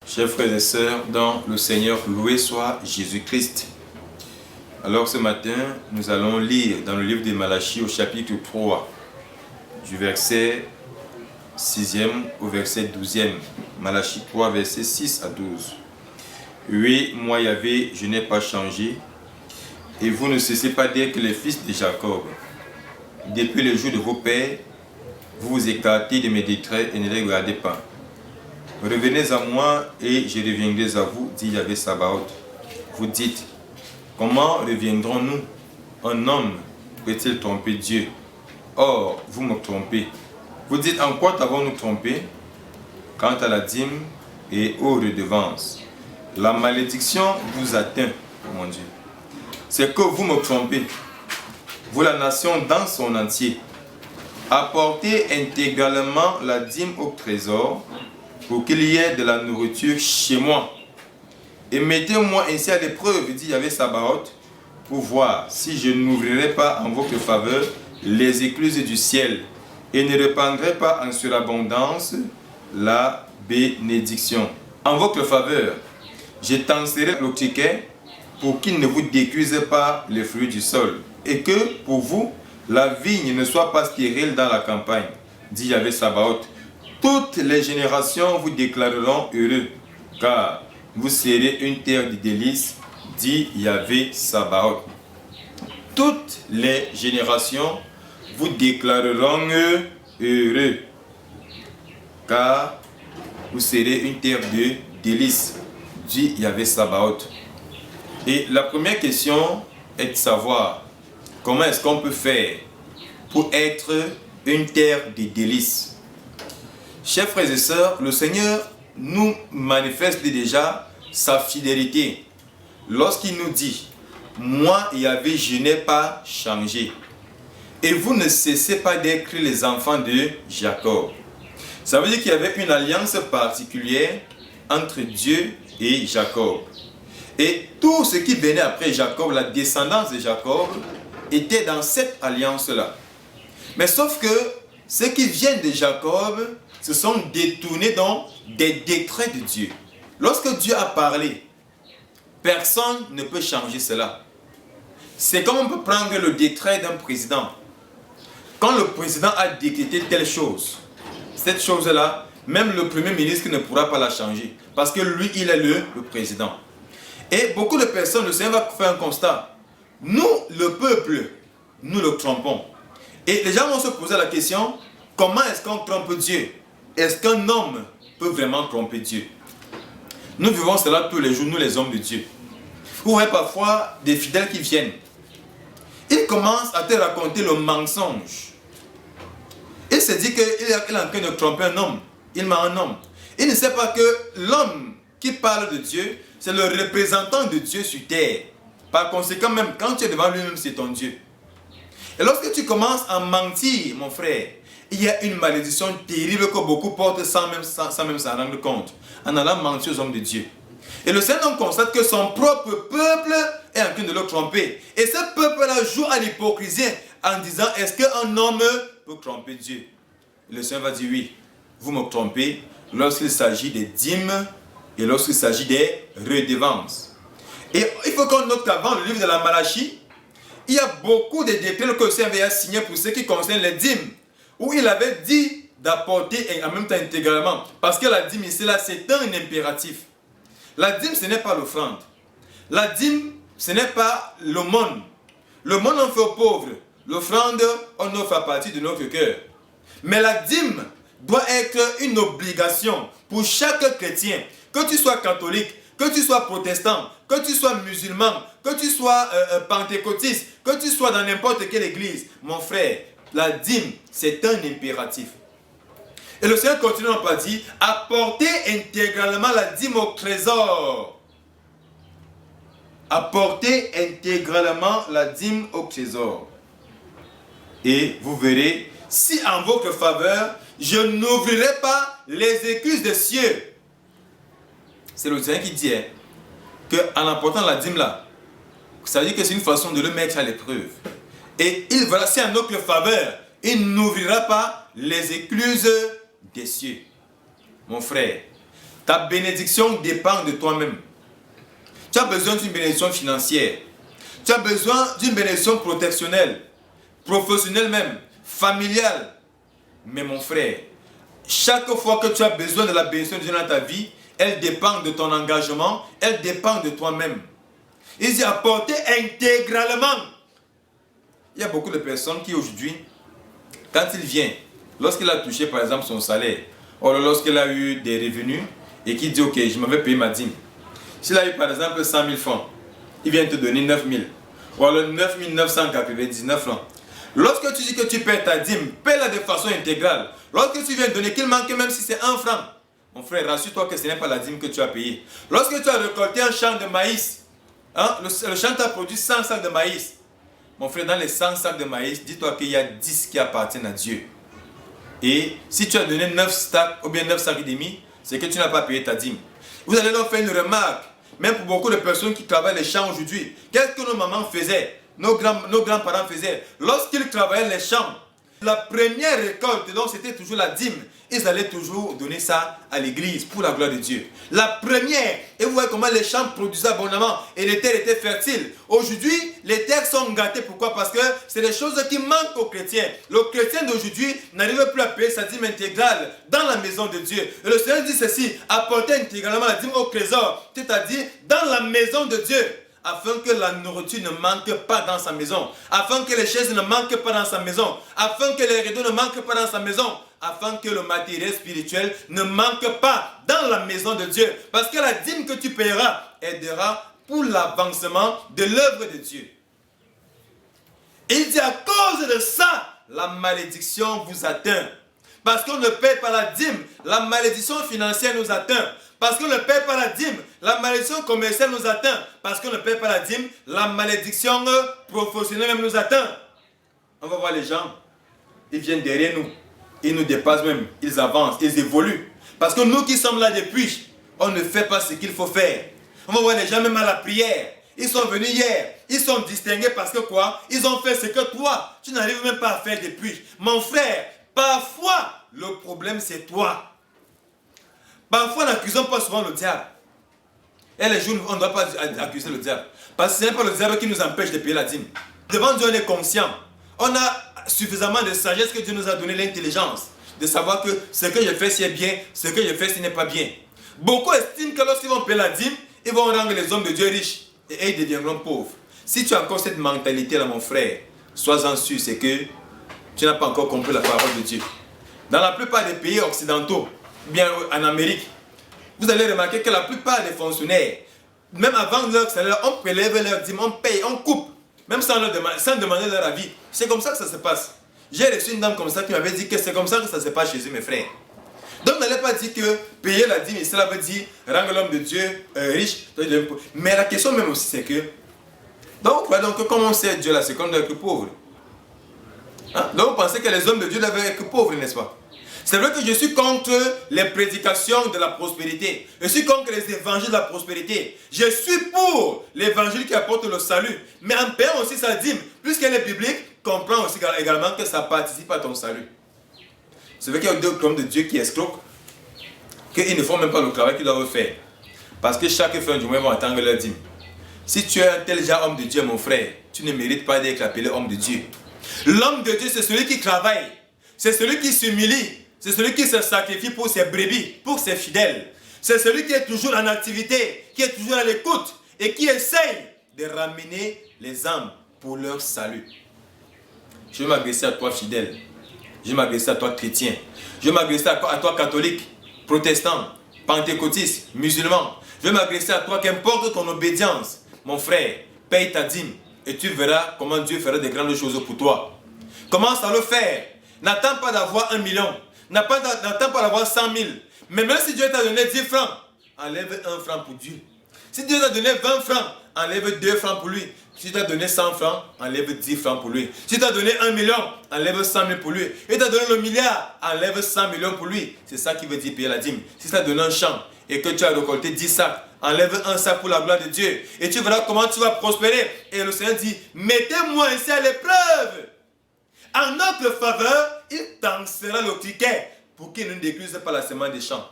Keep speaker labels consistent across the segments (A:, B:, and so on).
A: Chers frères et sœurs, dans le Seigneur, loué soit Jésus-Christ. Alors ce matin, nous allons lire dans le livre de Malachie au chapitre 3, du verset 6e au verset 12e. Malachie 3, verset 6 à 12. Oui, moi Yahvé, je n'ai pas changé, et vous ne cessez pas d'être les fils de Jacob. Depuis le jour de vos pères, vous vous écartez de mes décrets et ne les regardez pas. Revenez à moi et je reviendrai à vous, dit Yahvé Sabaoth. Vous dites, comment reviendrons-nous? Un homme peut-il tromper Dieu? Or, vous me trompez. Vous dites, en quoi t'avons-nous trompé? Quant à la dîme et aux redevances, la malédiction vous atteint, mon Dieu. C'est que vous me trompez. Vous, la nation dans son entier, apportez intégralement la dîme au trésor, pour qu'il y ait de la nourriture chez moi. Et mettez-moi ainsi à l'épreuve, dit Yahvé Sabaoth, pour voir si je n'ouvrirai pas en votre faveur les écluses du ciel et ne répandrai pas en surabondance la bénédiction. En votre faveur, je tenserai le ticket pour qu'il ne vous décuise pas les fruits du sol et que pour vous, la vigne ne soit pas stérile dans la campagne, dit Yahvé Sabaoth. Toutes les générations vous déclareront heureux, car vous serez une terre de délices, dit Yahvé Sabaoth. Toutes les générations vous déclareront heureux, car vous serez une terre de délices, dit Yahvé Sabaoth. Et la première question est de savoir comment est-ce qu'on peut faire pour être une terre de délices. Chers frères et sœurs, le Seigneur nous manifeste déjà sa fidélité lorsqu'il nous dit « Moi, Yahvé, je n'ai pas changé. Et vous ne cessez pas d'être les enfants de Jacob. » Ça veut dire qu'il y avait une alliance particulière entre Dieu et Jacob. Et tout ce qui venait après Jacob, la descendance de Jacob, était dans cette alliance-là. Mais sauf que ceux qui viennent de Jacob se sont détournés dans des décrets de Dieu. Lorsque Dieu a parlé, personne ne peut changer cela. C'est comme on peut prendre le décret d'un président. Quand le président a décrété telle chose, cette chose-là, même le premier ministre ne pourra pas la changer. Parce que lui, il est le président. Et beaucoup de personnes, le Seigneur va faire un constat. Nous, le peuple, nous le trompons. Et les gens vont se poser la question, comment est-ce qu'on trompe Dieu? Est-ce qu'un homme peut vraiment tromper Dieu? Nous vivons cela tous les jours, nous les hommes de Dieu. Vous voyez parfois des fidèles qui viennent. Ils commencent à te raconter le mensonge. Il se dit qu'il est en train de tromper un homme. Il ment un homme. Il ne sait pas que l'homme qui parle de Dieu, c'est le représentant de Dieu sur terre. Par conséquent, même quand tu es devant lui-même, c'est ton Dieu. Et lorsque tu commences à mentir, mon frère, il y a une malédiction terrible que beaucoup portent sans même s'en rendre compte, en allant mentir aux hommes de Dieu. Et le Seigneur constate que son propre peuple est en train de le tromper. Et ce peuple-là joue à l'hypocrisie en disant, est-ce qu'un homme peut tromper Dieu? Et le Seigneur va dire, oui, vous me trompez lorsqu'il s'agit des dîmes et lorsqu'il s'agit des redevances. Et il faut qu'on note qu'avant le livre de la Malachie, il y a beaucoup de décrets que le Seigneur avait signés pour ce qui concerne les dîmes, où il avait dit d'apporter en même temps intégralement. Parce que la dîme ici, là, c'est un impératif. La dîme, ce n'est pas l'offrande. La dîme, ce n'est pas le monde. Le monde, on fait aux pauvres. L'offrande, on offre à partir de notre cœur. Mais la dîme doit être une obligation pour chaque chrétien. Que tu sois catholique, que tu sois protestant, que tu sois musulman, que tu sois pentecôtiste, que tu sois dans n'importe quelle église, mon frère, la dîme, c'est un impératif. Et le Seigneur continue par dire, apportez intégralement la dîme au trésor. Apportez intégralement la dîme au trésor. Et vous verrez, si en votre faveur, je n'ouvrirai pas les écluses des cieux. C'est le Seigneur qui dit qu'en apportant la dîme là, ça veut dire que c'est une façon de le mettre à l'épreuve. Et il verra si en notre faveur, il n'ouvrira pas les écluses des cieux. Mon frère, Ta bénédiction dépend de toi-même. Tu as besoin d'une bénédiction financière. Tu as besoin d'une bénédiction protectionnelle, professionnelle même, familiale. Mais mon frère, chaque fois que tu as besoin de la bénédiction de Dieu dans ta vie, elle dépend de ton engagement, elle dépend de toi-même. Il dit apporter intégralement. Il y a beaucoup de personnes qui aujourd'hui, quand il vient, lorsqu'il a touché par exemple son salaire, ou lorsqu'il a eu des revenus et qu'il dit ok, je m'en vais payer ma dîme. S'il a eu par exemple 100 000 francs, il vient te donner 9 000 ou alors 9 999 francs. Lorsque tu dis que tu paies ta dîme, paie-la de façon intégrale. Lorsque tu viens donner qu'il manque même si c'est 1 franc, mon frère, rassure-toi que ce n'est pas la dîme que tu as payée. Lorsque tu as récolté un champ de maïs, le champ t'a produit 100 sacs de maïs. Mon frère, dans les 100 sacs de maïs, dis-toi qu'il y a 10 qui appartiennent à Dieu. Et si tu as donné 9 sacs ou bien 9 sacs et demi, c'est que tu n'as pas payé ta dîme. Vous allez leur faire une remarque, même pour beaucoup de personnes qui travaillent les champs aujourd'hui. Qu'est-ce que nos mamans faisaient, nos grands-parents faisaient? Lorsqu'ils travaillaient les champs, la première récolte, donc c'était toujours la dîme. Ils allaient toujours donner ça à l'église pour la gloire de Dieu. La première, et vous voyez comment les champs produisaient abondamment et les terres étaient fertiles. Aujourd'hui, les terres sont gâtées. Pourquoi? Parce que c'est des choses qui manquent aux chrétiens. Le chrétien d'aujourd'hui n'arrive plus à payer sa dîme intégrale dans la maison de Dieu. Et le Seigneur dit ceci, apportez intégralement la dîme au trésor, c'est-à-dire dans la maison de Dieu, afin que la nourriture ne manque pas dans sa maison, afin que les chaises ne manquent pas dans sa maison, afin que les rideaux ne manquent pas dans sa maison, afin que le matériel spirituel ne manque pas dans la maison de Dieu. Parce que la dîme que tu paieras aidera pour l'avancement de l'œuvre de Dieu. Et il dit à cause de ça, la malédiction vous atteint. Parce qu'on ne paie pas la dîme, la malédiction financière nous atteint. Parce qu'on ne paie pas la dîme, la malédiction commerciale nous atteint. Parce qu'on ne paie pas la dîme, la malédiction professionnelle même nous atteint. On va voir les gens, ils viennent derrière nous. Ils nous dépassent même, ils avancent, ils évoluent. Parce que nous qui sommes là depuis, on ne fait pas ce qu'il faut faire. On va voir les gens même à la prière. Ils sont venus hier, ils sont distingués parce que quoi? Ils ont fait ce que toi, tu n'arrives même pas à faire depuis. Mon frère, parfois, le problème c'est toi. Parfois, n'accusons pas souvent le diable. Et les jours, on ne doit pas accuser le diable. Parce que ce n'est pas le diable qui nous empêche de payer la dîme. Devant Dieu, on est conscient. On a suffisamment de sagesse que Dieu nous a donné l'intelligence de savoir que ce que je fais c'est bien, ce que je fais ce n'est pas bien. Beaucoup estiment que lorsqu'ils vont payer la dîme, ils vont rendre les hommes de Dieu riches et ils deviendront pauvres. Si tu as encore cette mentalité là, mon frère, sois-en sûr, c'est que tu n'as pas encore compris la parole de Dieu. Dans la plupart des pays occidentaux, bien en Amérique, vous allez remarquer que la plupart des fonctionnaires, même avant leur salaire, on prélève leur dîme, on paye, on coupe. Même sans demander leur avis. C'est comme ça que ça se passe. J'ai reçu une dame comme ça qui m'avait dit que c'est comme ça que ça se passe chez eux, mes frères. Donc, n'allez pas dire que payer la dîme, cela veut dire rendre l'homme de Dieu riche. Mais la question même aussi, c'est que... Donc, comment on sait Dieu là, c'est qu'on doit être pauvre. Hein? Donc, vous pensez que les hommes de Dieu doivent être pauvres, n'est-ce pas? C'est vrai que je suis contre les prédications de la prospérité. Je suis contre les évangiles de la prospérité. Je suis pour l'évangile qui apporte le salut. Mais en payant aussi sa dîme, puisqu'elle est biblique, comprends aussi également que ça participe à ton salut. C'est vrai qu'il y a deux hommes de Dieu qui escroquent, qu'ils ne font même pas le travail qu'ils doivent faire. Parce que chaque fin du mois, ils vont attendre leur dîme. Si tu es un tel genre homme de Dieu, mon frère, tu ne mérites pas d'être appelé homme de Dieu. L'homme de Dieu, c'est celui qui travaille. C'est celui qui s'humilie. C'est celui qui se sacrifie pour ses brebis, pour ses fidèles. C'est celui qui est toujours en activité, qui est toujours à l'écoute et qui essaye de ramener les âmes pour leur salut. Je vais m'adresser à toi fidèle. Je vais m'adresser à toi chrétien. Je vais m'adresser à toi catholique, protestant, pentecôtiste, musulman. Je vais m'adresser à toi, qu'importe ton obédience. Mon frère, paye ta dîme et tu verras comment Dieu fera de grandes choses pour toi. Commence à le faire. N'attends pas d'avoir 1 million. N'attends pas d'avoir 100 000. Mais même si Dieu t'a donné 10 francs, enlève 1 franc pour Dieu. Si Dieu t'a donné 20 francs, enlève 2 francs pour lui. Si tu as donné 100 francs, enlève 10 francs pour lui. Si tu as donné 1 million, enlève 100 000 pour lui. Et tu as donné le milliard, enlève 100 millions pour lui. C'est ça qui veut dire payer la dîme. Si tu as donné un champ et que tu as récolté 10 sacs, enlève un sac pour la gloire de Dieu. Et tu verras comment tu vas prospérer. Et le Seigneur dit, mettez-moi ainsi à l'épreuve. En notre faveur, il dansera le criquet pour qu'il ne détruise pas la semence des champs.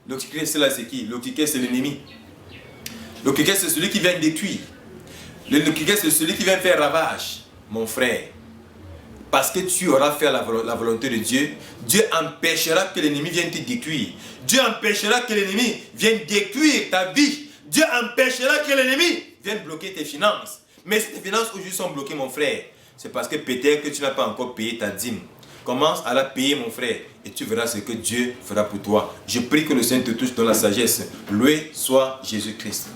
A: L'antichrist, là, c'est qui? L'antichrist, c'est l'ennemi. L'antichrist, c'est celui qui vient détruire. L'antichrist, c'est celui qui vient faire ravage, mon frère. Parce que tu auras fait la volonté de Dieu, Dieu empêchera que l'ennemi vienne te détruire. Dieu empêchera que l'ennemi vienne détruire ta vie. Dieu empêchera que l'ennemi vienne bloquer tes finances. Mais si tes finances aujourd'hui sont bloquées, mon frère, c'est parce que peut-être que tu n'as pas encore payé ta dîme. Commence à la payer, mon frère, et tu verras ce que Dieu fera pour toi. Je prie que le Seigneur te touche dans la sagesse. Loué soit Jésus-Christ.